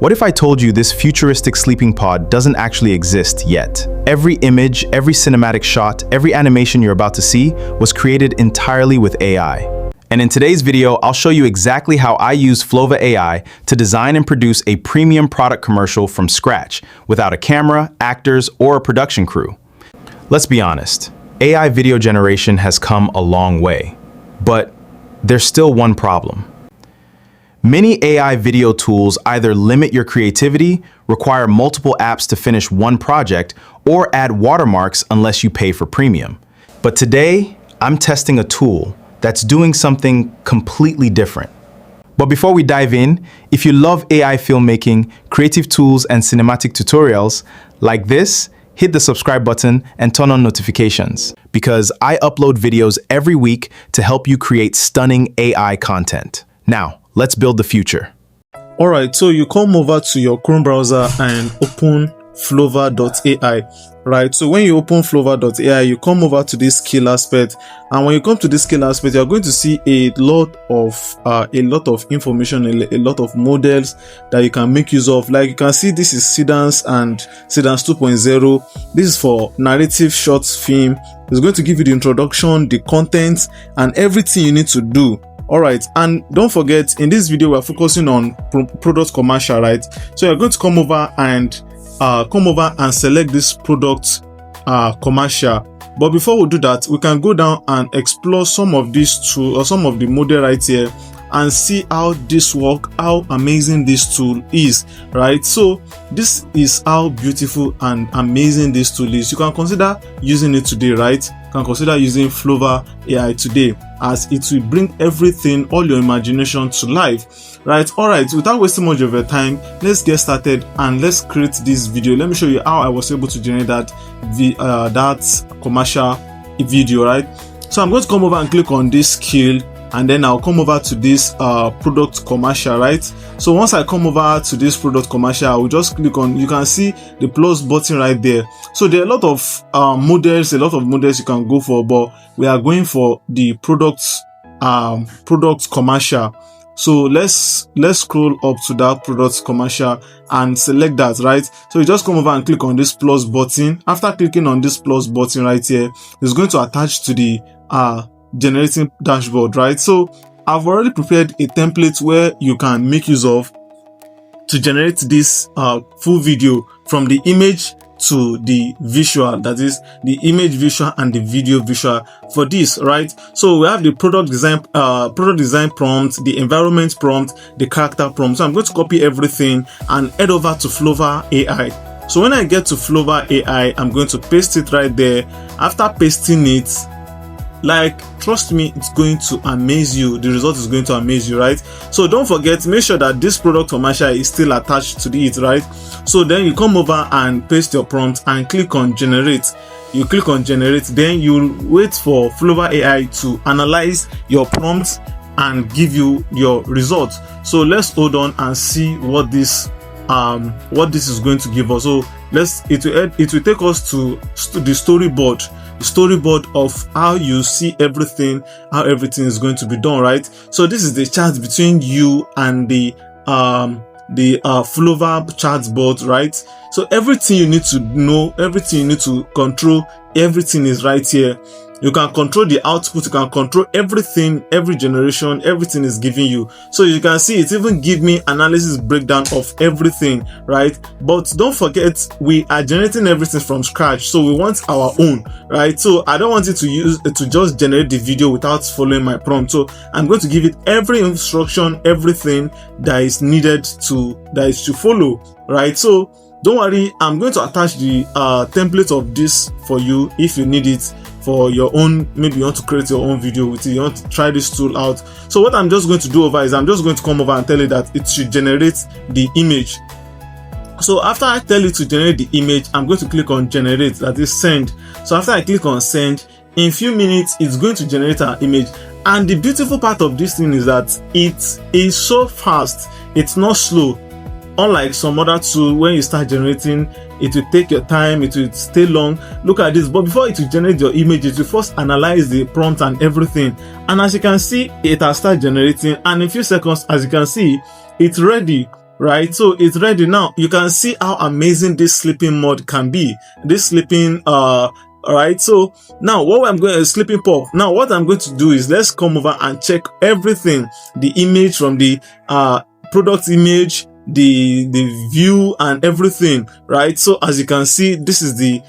What if I told you this futuristic sleeping pod doesn't actually exist yet? Every image, every cinematic shot, every animation you're about to see was created entirely with AI. And in today's video, I'll show you exactly how I use Flova AI to design and produce a premium product commercial from scratch, without a camera, actors, or a production crew. Let's be honest, AI video generation has come a long way, but there's still one problem. Many AI video tools either limit your creativity, require multiple apps to finish one project, or add watermarks unless you pay for premium. But today, I'm testing a tool that's doing something completely different. But before we dive in, if you love AI filmmaking, creative tools, and cinematic tutorials like this, hit the subscribe button and turn on notifications, because I upload videos every week to help you create stunning AI content. Now, let's build the future. Alright, so you come over to your Chrome browser and open Flova.ai. Right, so when you open Flova.ai, you come over to this skill aspect, and when you come to this skill aspect, you're going to see a lot of information, a lot of models that you can make use of. Like you can see, this is Sedans and Sedans 2.0. This is for narrative short film. It's going to give you the introduction, the content, and everything you need to do. Alright, and don't forget, in this video we're focusing on product commercial, right? So you're going to come over and select this product commercial. But before we do that, we can go down and explore some of these tools or some of the model right here and see how this work, how amazing this tool is, right? So this is how beautiful and amazing this tool is. You can consider using it today, right? You can consider using Flova AI today, as it will bring everything, all your imagination to life, right? Alright, without wasting much of your time, let's get started and let's create this video. Let me show you how I was able to generate that commercial video, right? So I'm going to come over and click on this skill, and then I'll come over to this product commercial, right? So once I come over to this product commercial, I will just click on, you can see the plus button right there. So there are a lot of models you can go for, but we are going for the product commercial. So let's scroll up to that product commercial and select that, right? So you just come over and click on this plus button. After clicking on this plus button right here, it's going to attach to the generating dashboard, right? So I've already prepared a template where you can make use of to generate this full video from the image to the visual, that is the image visual and the video visual for this, right? So we have the product design prompt, the environment prompt, the character prompt. So I'm going to copy everything and head over to Flova AI. So when I get to Flova AI, I'm going to paste it right there. After pasting it, like, trust me, it's going to amaze you. The result is going to amaze you, right? So don't forget, make sure that this product commercial is still attached to it, right? So then you come over and paste your prompt and click on generate. You click on generate, then you'll wait for Flova AI to analyze your prompt and give you your result. So let's hold on and see what this is going to give us. So it will take us to the storyboard of how you see everything, how everything is going to be done, right? So this is the chat between you and the Flova chatbot, right? So everything you need to know, everything you need to control, everything is right here. You can control the output, you can control everything, every generation, everything is giving you. So you can see it even give me analysis breakdown of everything, right? But don't forget, we are generating everything from scratch, so we want our own, right? So I don't want it to just generate the video without following my prompt. So I'm going to give it every instruction, everything that is needed to follow, right? So don't worry, I'm going to attach the template of this for you if you need it for your own. Maybe you want to create your own video with it, you want to try this tool out. So what I'm just going to do over is I'm just going to come over and tell it that it should generate the image. So after I tell it to generate the image, I'm going to click on generate, that is send. So after I click on send, in a few minutes it's going to generate our image. And the beautiful part of this thing is that it is so fast, it's not slow. Unlike some other tool, when you start generating, it will take your time, it will stay long. Look at this. But before it will generate your image, it will first analyze the prompt and everything. And as you can see, it has started generating, and in a few seconds, as you can see, it's ready, right? So it's ready now. You can see how amazing this sleeping mode can be. This sleeping alright, so now what I'm going to sleeping pop. Now what I'm going to do is let's come over and check everything, the image from the product image, the view and everything, right? So as you can see, this is the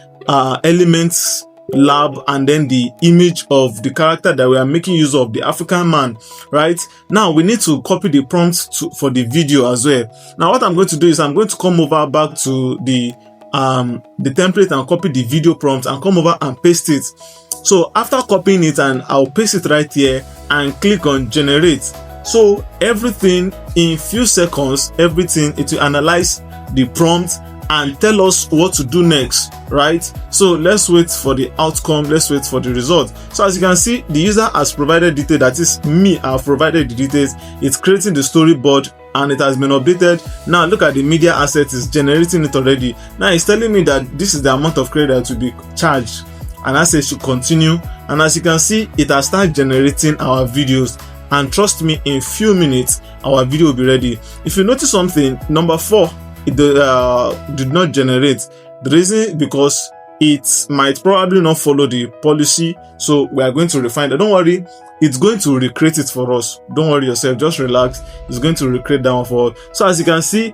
elements lab and then the image of the character that we are making use of, the African man, right? Now we need to copy the prompt for the video as well. Now what I'm going to do is I'm going to come over back to the template and copy the video prompt and come over and paste it. So after copying it, and I'll paste it right here and click on generate. So everything in few seconds, everything, it will analyze the prompt and tell us what to do next, right? So let's wait for the outcome, let's wait for the result. So as you can see, the user has provided details, that is me, I've provided the details. It's creating the storyboard and it has been updated. Now look at the media asset, is generating it already. Now it's telling me that this is the amount of credit to be charged, and I say should continue. And as you can see, it has started generating our videos, and trust me, in few minutes our video will be ready. If you notice something, number 4, it did not generate. The reason because it might probably not follow the policy, so we are going to refine it. Don't worry, it's going to recreate it for us. Don't worry yourself, just relax. It's going to recreate that one for us. So as you can see,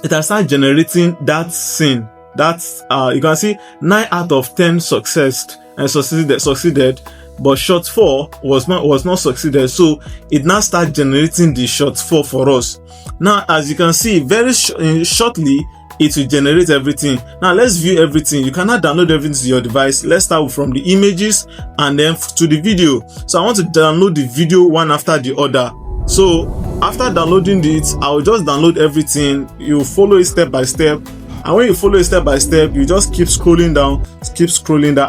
it has started generating that scene. That's you can see 9 out of 10 succeeded, but shot 4 was not succeeded. So it now starts generating the shot 4 for us. Now as you can see, very shortly it will generate everything. Now let's view everything. You cannot download everything to your device. Let's start from the images and then to the video. So I want to download the video one after the other. So after downloading it, I will just download everything. You follow it step by step, and when you follow it step by step, you just keep scrolling down.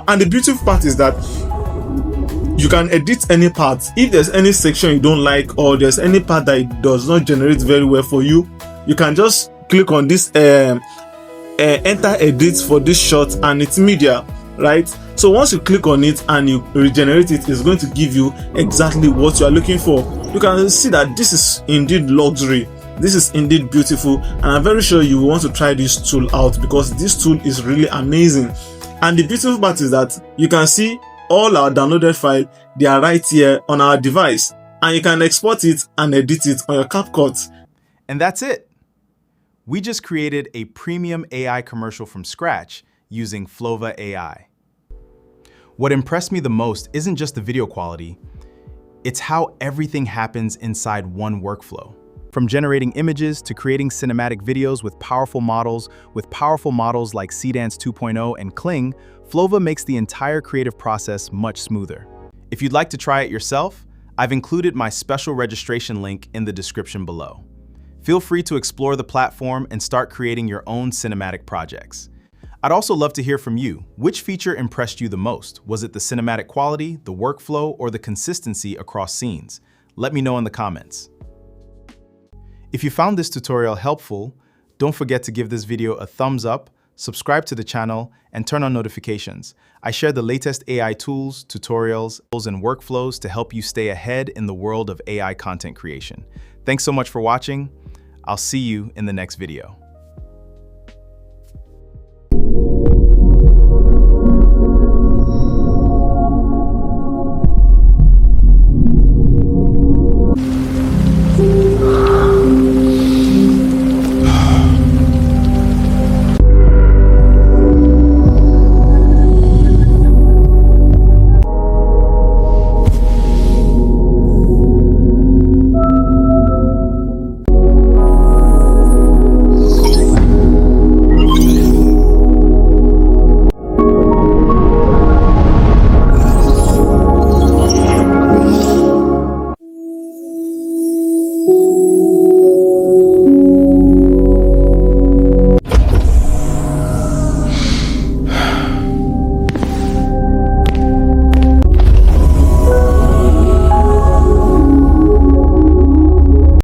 And the beautiful part is that you can edit any part. If there's any section you don't like, or there's any part that it does not generate very well for you, you can just click on this enter edit for this shot and its media, right? So once you click on it and you regenerate it, it's going to give you exactly what you are looking for. You can see that this is indeed luxury. This is indeed beautiful, and I'm very sure you will want to try this tool out, because this tool is really amazing. And the beautiful part is that you can see all our downloaded files, they are right here on our device, and you can export it and edit it on your CapCut. And that's it. We just created a premium AI commercial from scratch using Flova AI. What impressed me the most isn't just the video quality, it's how everything happens inside one workflow. From generating images to creating cinematic videos with powerful models like Cdance 2.0 and Kling, Flova makes the entire creative process much smoother. If you'd like to try it yourself, I've included my special registration link in the description below. Feel free to explore the platform and start creating your own cinematic projects. I'd also love to hear from you. Which feature impressed you the most? Was it the cinematic quality, the workflow, or the consistency across scenes? Let me know in the comments. If you found this tutorial helpful, don't forget to give this video a thumbs up, subscribe to the channel, and turn on notifications. I share the latest AI tools, tutorials, and workflows to help you stay ahead in the world of AI content creation. Thanks so much for watching. I'll see you in the next video.